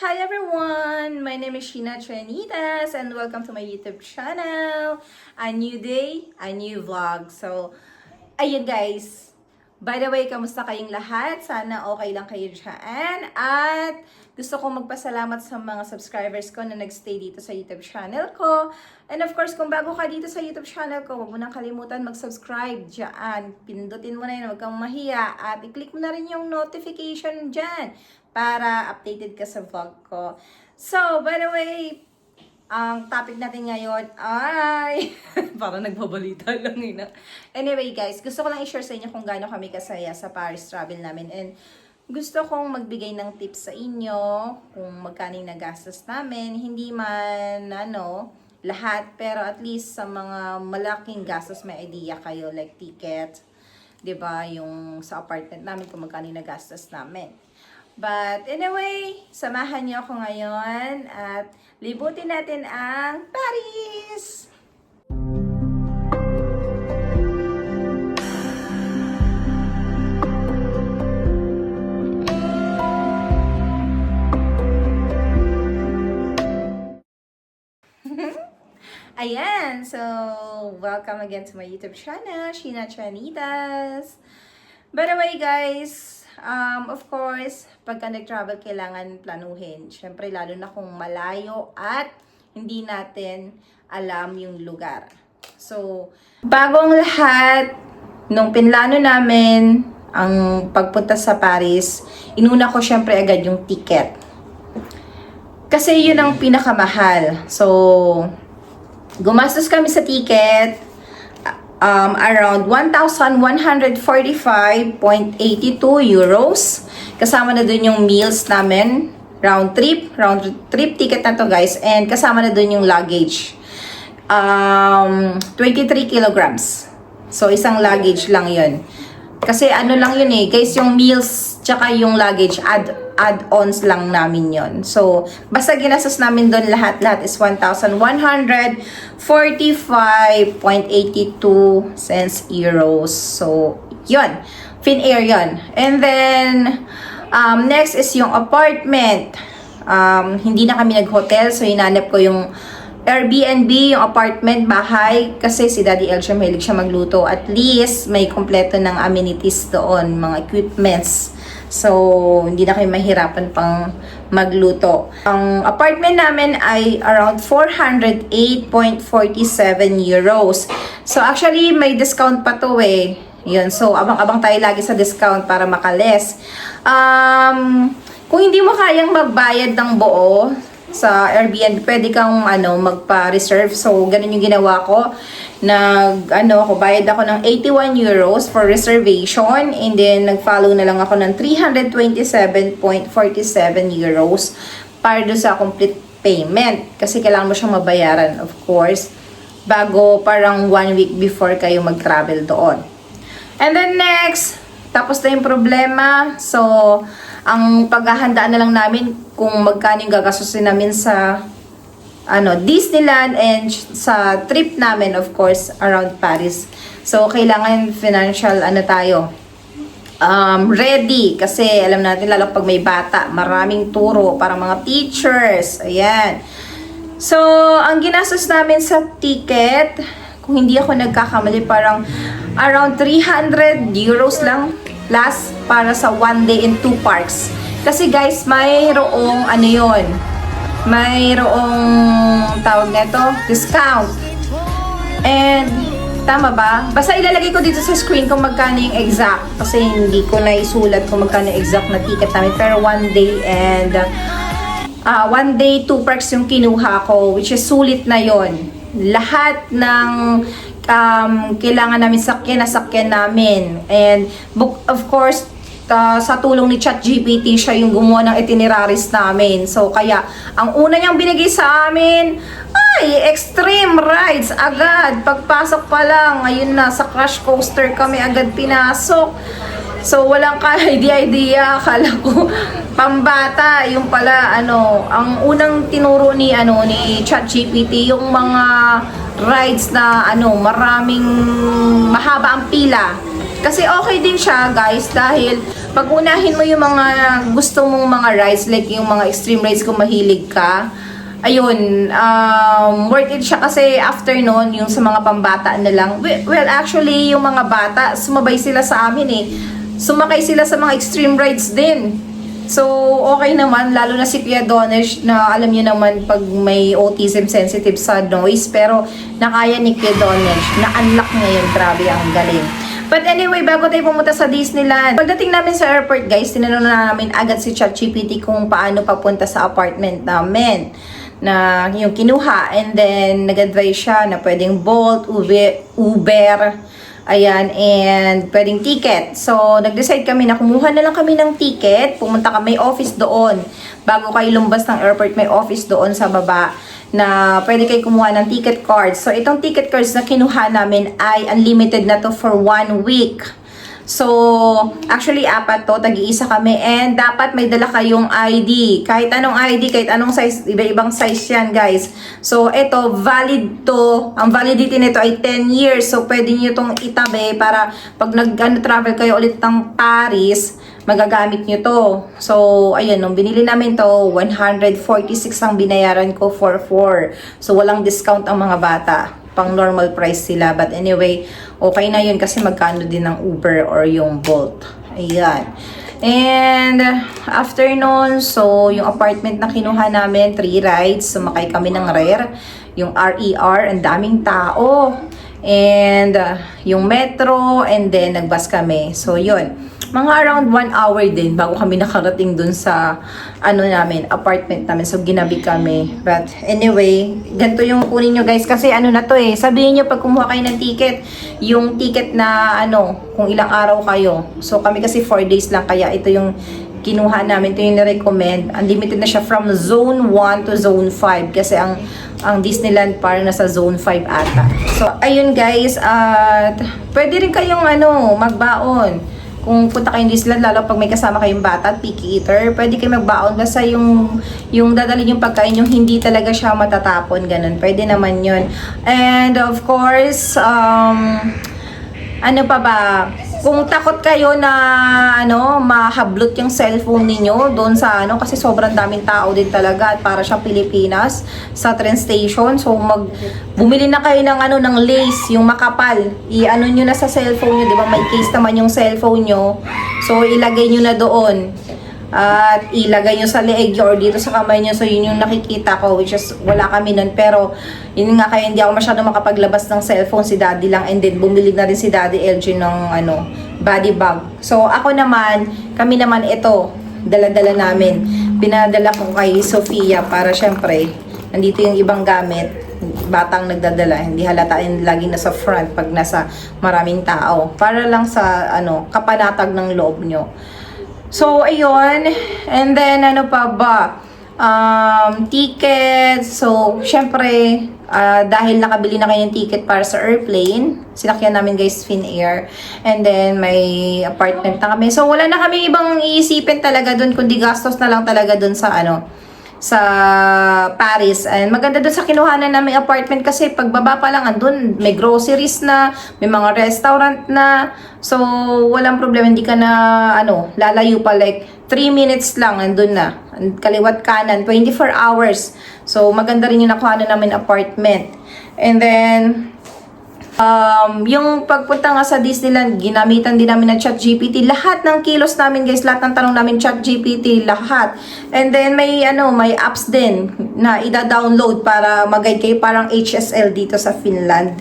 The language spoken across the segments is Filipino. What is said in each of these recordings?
Hi everyone! My name is Sheena Trinitas and welcome to my YouTube channel. A new day, a new vlog. So, ayun guys. By the way, kamusta kayong lahat? Sana okay lang kayo dyan. At gusto kong magpasalamat sa mga subscribers ko na nagstay dito sa YouTube channel ko. And of course, kung bago ka dito sa YouTube channel ko, huwag mo nang kalimutan mag-subscribe dyan. Pindutin mo na yun, huwag kang mahiya. At i-click mo na rin yung notification dyan para updated ka sa vlog ko. So, by the way, ang topic natin ngayon ay parang nagbabalita lang yun. Anyway guys, gusto ko lang i-share sa inyo kung gaano kami kasaya sa Paris travel namin. And gusto kong magbigay ng tips sa inyo kung magkano yung nagastos namin. Hindi man lahat, pero at least sa mga malaking gastos may idea kayo, like ticket, 'di ba, yung sa apartment namin kung magkano yung nagastos namin. But anyway, samahan niyo ako ngayon at libutin natin ang Paris! Ayan, so welcome again to my YouTube channel, Sheena Trinitas. By the way guys, of course, pagka nag-travel kailangan planuhin. Siyempre, lalo na kung malayo at hindi natin alam yung lugar. So, bagong lahat, nung pinlano namin ang pagpunta sa Paris, inuna ko siyempre agad yung ticket. Kasi yun ang pinakamahal. So, gumastos kami sa ticket around 1,145.82 euros. Kasama na dun yung meals namin, round trip ticket na to guys, and kasama na dun yung luggage. 23 kilograms. So, isang luggage lang yun. Kasi ano lang yun guys, yung meals tsaka yung luggage, add-ons lang namin yon. So, basta ginastos namin doon lahat is 1,145.82 euros. So, yun. Finnair yun. And then, next is yung apartment. Hindi na kami nag-hotel, so hinanap ko yung Airbnb, yung apartment, bahay, kasi si Daddy Elsham mahilig siya magluto. At least, may kompleto ng amenities doon, mga equipments. So, hindi na kayo mahirapan pang magluto. Ang apartment namin ay around 408.47 euros. So, actually, may discount pa to Yun, so, abang-abang tayo lagi sa discount para makales. Kung hindi mo kayang magbayad ng buo sa Airbnb, pwede kang magpa-reserve. So, ganun yung ginawa ko. Bayad ako ng 81 euros for reservation, and then nag-follow na lang ako ng 327.47 euros para do sa complete payment. Kasi kailangan mo siyang mabayaran, of course, bago parang 1 week before kayo mag-travel doon. And then next, tapos na yung problema. So, ang paghahandaan na lang namin kung magkano yung gagastusin namin sa Disneyland and sa trip namin, of course, around Paris. So, kailangan financial tayo ready, kasi alam natin lalo pag may bata, maraming turo para mga teachers. Ayan. So, ang ginastos namin sa ticket, kung hindi ako nagkakamali, parang around 300 euros lang plus para sa 1 day in 2 parks. Kasi guys, mayroong tawag nito, discount. And tama ba? Basta ilalagay ko dito sa screen kung magkano yung exact, kasi hindi ko na isulat kung magkano yung exact na ticket namin. Pero 1 day and 1 day 2 parks yung kinuha ko, which is sulit na yon. Lahat ng kailangan namin nasakyan namin. And of course, sa tulong ni ChatGPT, siya yung gumawa ng itineraries namin. So, kaya, ang una niyang binigay sa amin, ay, extreme rides agad. Pagpasok pa lang, ayun na, sa crash coaster kami agad pinasok. So, walang idea, akala ko, pambata, yung pala, ang unang tinuro ni ChatGPT, yung mga rides na, maraming, mahaba ang pila. Kasi okay din siya, guys, dahil pag-unahin mo yung mga gusto mong mga rides, like yung mga extreme rides kung mahilig ka, ayun, worth it siya kasi after nun, yung sa mga pambata na lang. Well, actually, yung mga bata, sumabay sila sa amin eh. Sumakay sila sa mga extreme rides din. So, okay naman, lalo na si Kuya Donesh na alam niyo naman pag may autism sensitive sa noise, pero nakaya ni Kuya Donesh, na-unlock niya yun, grabe, ang galing. But anyway, bago tayo pumunta sa Disneyland, pagdating namin sa airport guys, tinanong na namin agad si ChatGPT kung paano papunta sa apartment namin na yung kinuha, and then nag-advise siya na pwedeng Bolt, Uber, ayan, and pwedeng ticket. So, nag-decide kami na kumuha na lang kami ng ticket. Pumunta kami, may office doon. Bago kayo lumbas ng airport, may office doon sa baba na pwede kayo kumuha ng ticket cards. So, itong ticket cards na kinuha namin ay unlimited na to for 1 week. So, actually, 4 to, tag-iisa kami, and dapat may dala kayong ID. Kahit anong ID, kahit anong size, iba-ibang size yan, guys. So, ito, valid to. Ang validity nito ay 10 years. So, pwede nyo itong itabi para pag nag-travel kayo ulit ng Paris, magagamit nyo to. So, ayun, nung binili namin to, 146 ang binayaran ko for 4. So, walang discount ang mga bata. Pang normal price sila. But anyway, okay na yun kasi magkano din ng Uber or yung Bolt. Ayan. And after nun, so yung apartment na kinuha namin, 3 rides. Sumakay kami ng Rare. Yung RER, ang daming tao. And yung metro, and then nagbus kami. So yun. Mga around 1 hour din bago kami nakarating dun sa apartment namin. So ginabi kami. But anyway, ganito yung kunin nyo guys kasi na to eh. Sabihin nyo pag kumuha kayo ng ticket, yung ticket na kung ilang araw kayo. So kami kasi 4 days lang, kaya ito yung kinuha namin, ito yung na-recommend. Unlimited na siya from Zone 1 to Zone 5 kasi ang Disneyland parang nasa Zone 5 ata. So ayun guys, at pwede rin kayong magbaon. Kung punta kayong Disneyland, lalo pag may kasama kayong bata at picky eater, pwede kayo magbaon basta yung dadalhin yung pagkain yung hindi talaga siya matatapon, ganun. Pwede naman yun. And of course, ano pa ba? Kung takot kayo na mahablot yung cellphone ninyo doon sa kasi sobrang daming tao din talaga at para siyang Pilipinas sa train station. So bumili na kayo ng ng lace, yung makapal. I-ano niyo na sa cellphone niyo, 'di ba? May case naman yung cellphone niyo. So ilagay niyo na doon. At ilagay nyo sa leeg or dito sa kamay nyo. So yun yung nakikita ko, which is wala kami nun. Pero yun nga, kaya hindi ako masyadong makapaglabas ng cellphone, si daddy lang. And then bumili na rin si daddy LG ng body bag. So ako naman, kami naman ito, dala-dala namin. Pinadala ko kay Sofia para syempre nandito yung ibang gamit, batang nagdadala, hindi halata yung laging nasa front pag nasa maraming tao, para lang sa kapanatag ng loob nyo. So, ayun. And then, pa ba? Tickets. So, syempre, dahil nakabili na kayo ng ticket para sa airplane, sinakyan namin guys, Finnair. And then, may apartment na kami. So, wala na kami ibang iisipin talaga dun, kundi gastos na lang talaga dun sa sa Paris. And maganda doon sa kinuhanan namin apartment kasi pagbaba pa lang andun, may groceries na, may mga restaurant na. So, walang problema, hindi ka na lalayo pa, like 3 minutes lang andun na. Kaliwat kanan, 24 hours. So, maganda rin yung nakuhanan namin apartment. And then yung pagpunta nga sa Disneyland, ginamitan din namin ng ChatGPT. Lahat ng kilos namin guys, lahat ng tanong namin ChatGPT, lahat. And then may apps din na ida-download para mag-guide kayo, parang HSL dito sa Finland.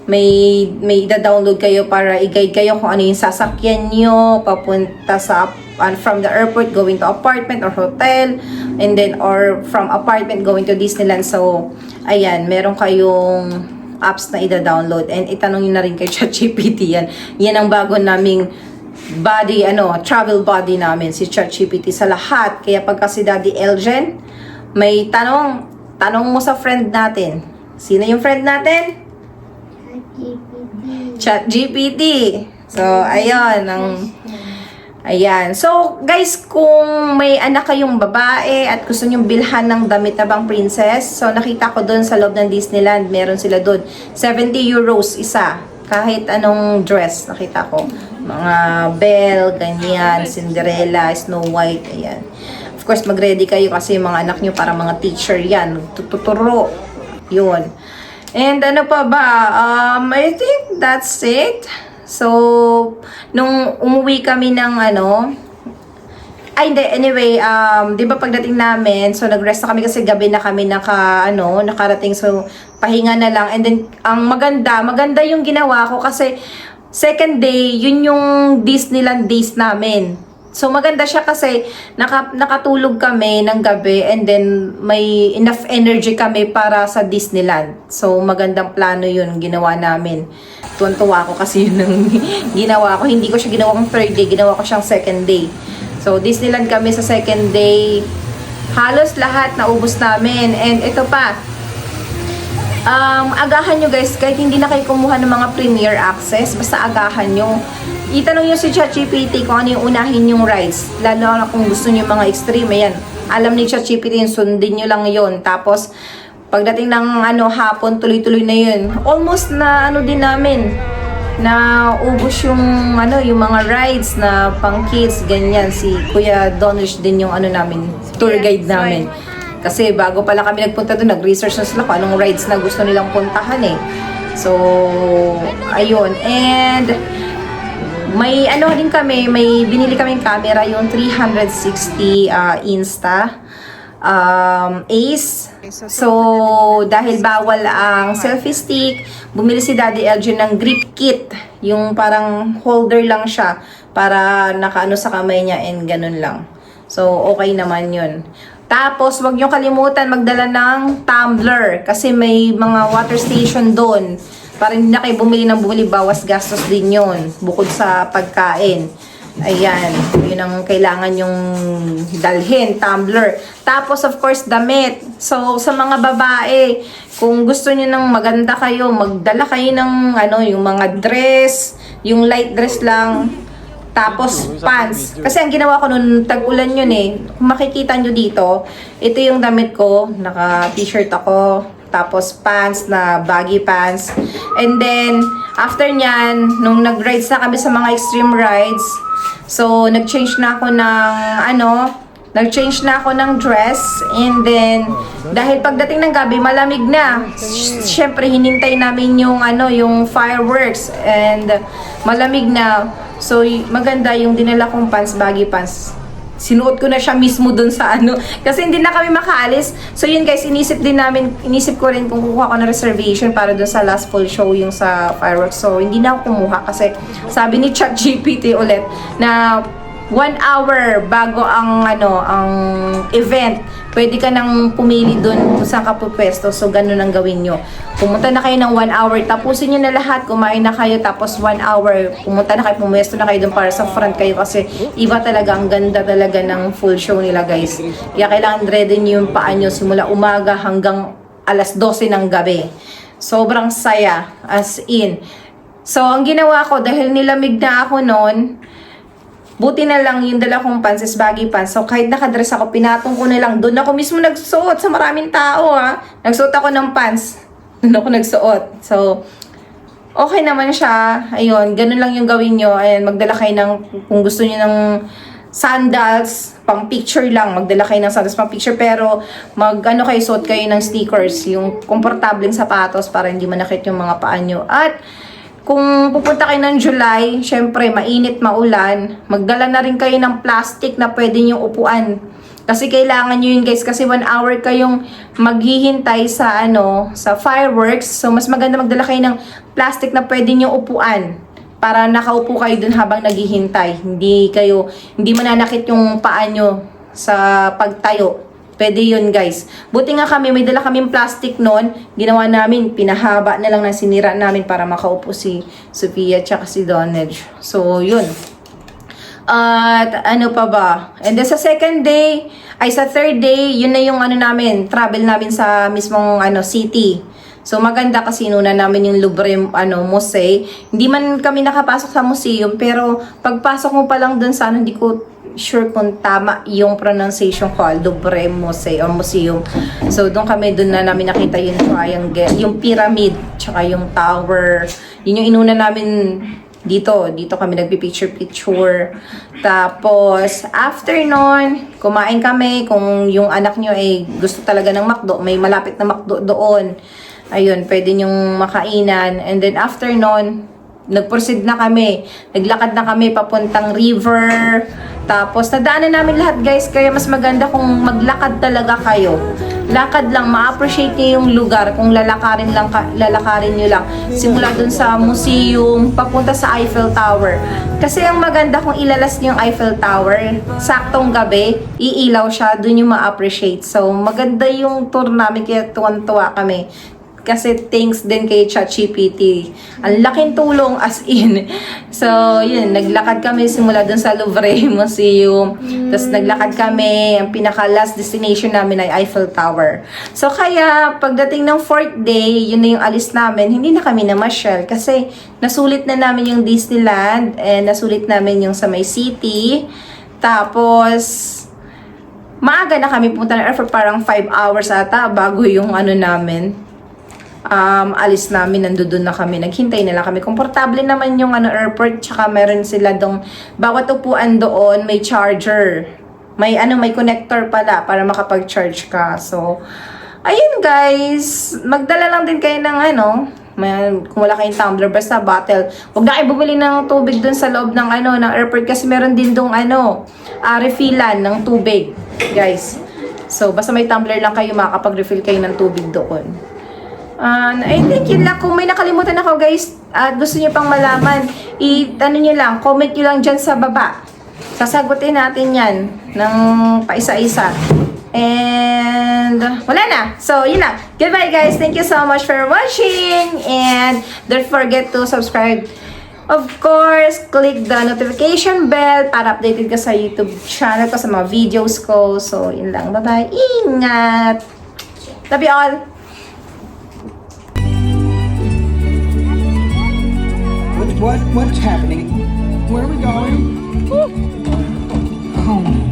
May ida-download kayo para i-guide kayo kung ano yung sasakyan nyo papunta sa from the airport going to apartment or hotel, and then or from apartment going to Disneyland. So ayan, meron kayong apps na ida-download, and itanong nyo na rin kay ChatGPT yan. Yan ang bago naming body, travel body namin, si ChatGPT sa lahat. Kaya pagka si Daddy Elgen, may tanong mo sa friend natin. Sino yung friend natin? ChatGPT. So, ayun, ayan. So, guys, kung may anak kayong babae at gusto nyong bilhan ng damit na bang princess, so nakita ko doon sa loob ng Disneyland, meron sila doon. 70 euros isa. Kahit anong dress, nakita ko. Mga Belle, ganyan, Cinderella, Snow White, ayan. Of course, mag-ready kayo kasi yung mga anak nyo para mga teacher yan. Tuturo. Yun. And ano pa ba? I think that's it. So, nung umuwi kami ng hindi, anyway, di ba pagdating namin, so nag-rest na kami kasi gabi na kami nakarating, so pahinga na lang. And then, ang maganda yung ginawa ko kasi second day, yun yung Disneyland days namin. So maganda siya kasi nakatulog kami ng gabi and then may enough energy kami para sa Disneyland. So magandang plano yun ginawa namin. Tuwan-tuwa ako kasi yun ang ginawa ko. Hindi ko siya ginawang third day, ginawa ko siyang second day. So, Disneyland kami sa second day. Halos lahat naubos namin. And ito pa, agahan nyo guys, kahit hindi na kayo kumuha ng mga premier access, basta agahan nyo. Itanong nyo si ChatGPT kung ano yung unahin yung rides. Lalo na kung gusto nyo mga extreme, ayan. Alam ni ChatGPT yun, sundin nyo lang yun. Tapos, pagdating ng hapon, tuloy-tuloy na yun. Almost na din namin. Na ubos yung mga rides na pang kids, ganyan. Si Kuya Donish din yung namin, tour guide namin. Kasi bago pala kami nagpunta doon, nag-research na sila kung anong rides na gusto nilang puntahan eh. So, ayun. And may din kami, may binili kaming camera, yung 360 Insta Ace. So, dahil bawal ang selfie stick, bumili si Daddy LG ng grip kit. Yung parang holder lang siya para nakaano sa kamay niya and ganun lang. So, okay naman yun. Tapos, wag nyo kalimutan magdala ng tumbler kasi may mga water station doon. Para hindi na kayo bumili, bawas gastos din yun. Bukod sa pagkain. Ayan, yun ang kailangan yung dalhin, tumbler. Tapos, of course, damit. So, sa mga babae, kung gusto niyo ng maganda kayo, magdala kayo ng yung mga dress, yung light dress lang. Tapos, pants. Kasi ang ginawa ko nun, tag-ulan yun eh. Kung makikita nyo dito, ito yung damit ko. Naka-t-shirt ako. Tapos, pants na baggy pants. And then, after nyan, nung nag-rides na kami sa mga extreme rides, so, nag-change na ako ng dress. And then, dahil pagdating ng gabi, malamig na. Siyempre, hinintay namin yung fireworks. And, malamig na. So, maganda yung dinala kong pants, baggy pants. Sinuot ko na siya mismo dun sa kasi hindi na kami makaalis. So yun guys, inisip ko rin kung kukuha ko na reservation para dun sa last full show yung sa fireworks. So hindi na ako kumuha kasi sabi ni ChatGPT ulit na 1 hour bago ang event, pwede ka nang pumili dun kung saan ka pupwesto. So ganun ang gawin nyo. Pumunta na kayo ng 1 hour, tapusin nyo na lahat, kumain na kayo, tapos 1 hour, pumunta na kayo, pumwesto na kayo dun para sa front kayo kasi iba talaga, ang ganda talaga ng full show nila guys. Kaya kailangan ready nyo yung paa nyo simula umaga hanggang alas 12 ng gabi. Sobrang saya, as in. So ang ginawa ko, dahil nilamig na ako noon, buti na lang yung dala kong pants is baggy pants. So, kahit nakadress ako, pinatong ko na lang. Doon ako mismo nagsuot sa maraming tao, ha. Nagsuot ako ng pants. Doon ako nagsuot. So, okay naman siya. Ayun, ganun lang yung gawin nyo. Ayan, magdala kayo ng, kung gusto nyo ng sandals, pang picture lang. Magdala kayo ng sandals pang picture. Pero, kayo, suot kayo ng sneakers. Yung komportableng sapatos para hindi manakit yung mga paa nyo. At, kung pupunta kayo ng July, syempre, mainit, maulan, magdala na rin kayo ng plastic na pwede nyo upuan. Kasi kailangan nyo yun guys, kasi 1 hour kayong maghihintay sa sa fireworks. So, mas maganda magdala kayo ng plastic na pwede nyo upuan. Para nakaupo kayo dun habang naghihintay. Hindi mananakit yung paa nyo sa pagtayo. Pwede yun guys. Buti nga kami, may dala kaming plastic noon. Ginawa namin, pinahaba na lang na sinira namin para makaupo si Sophia tsaka si Donage. So, yun. At ano pa ba? And then sa second day, sa third day, yun na yung namin, travel namin sa mismong city. So maganda kasi inuna namin yung Louvre Musée. Hindi man kami nakapasok sa museum, pero pagpasok mo pa lang dun sa hindi ko sure kung tama yung pronunciation ko, Louvre Musée or museum. So doon na namin nakita yung triangle, yung pyramid, tsaka yung tower. Yun yung inuna namin Dito kami nagpi-picture-picture. Tapos, after nun, kumain kami. Kung yung anak nyo ay gusto talaga ng McDo, may malapit na McDo doon. Ayun, pwede nyong makainan. And then, after nun, nag-proceed na kami. Naglakad na kami papuntang river. Tapos, nadaanan namin lahat, guys. Kaya mas maganda kung maglakad talaga kayo. Lakad lang, ma-appreciate niyo yung lugar kung lalakarin nyo lang. Simula dun sa museum, papunta sa Eiffel Tower. Kasi ang maganda kung ilalas niyo yung Eiffel Tower, saktong gabi, iilaw siya, dun yung ma-appreciate. So, maganda yung tour namin, kaya tuwan-tuwa kami. Kasi thanks din kay ChatGPT. Ang laking tulong as in. So, yun, naglakad kami simula dun sa Louvre Museum. Tapos naglakad kami, ang pinaka-last destination namin ay Eiffel Tower. So, kaya pagdating ng 4th day, yun na yung alis namin, hindi na kami namasyal. Kasi nasulit na namin yung Disneyland and nasulit namin yung sa May City. Tapos, maaga na kami punta ng airport, parang 5 hours ata bago yung ano namin. Alis namin, nandoon na kami, naghintay na lang kami. Komportable naman yung airport, tsaka meron sila dong, bawat upuan doon may charger. May connector pala para makapag-charge ka. So, ayun guys, magdala lang din kayo ng kung wala kayong tumbler, basta bottle. Huwag na kayo bumili ng tubig dun sa loob ng ng airport kasi meron din dong refillan ng tubig, guys. So, basta may tumbler lang kayo, makakapag-refill kayo ng tubig doon. I think yun lang. Kung may nakalimutan ako, guys, at gusto nyo pang malaman, nyo lang, comment nyo lang dyan sa baba. Sasagutin natin yan ng paisa-isa. And wala na. So, yun lang. Goodbye, guys. Thank you so much for watching. And don't forget to subscribe. Of course, click the notification bell para updated ka sa YouTube channel ko, sa mga videos ko. So, yun lang. Bye-bye. Ingat! Love you all! What's happening? Where are we going? Home.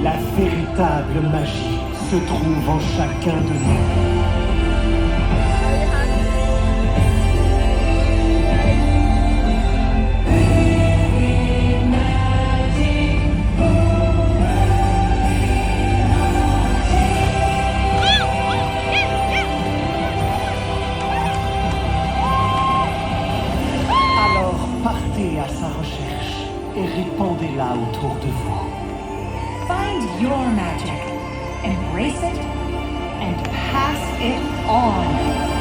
La véritable magie se trouve en chacun de nous. Alors partez à sa recherche et répandez-la autour de vous. Find your magic, embrace it, and pass it on.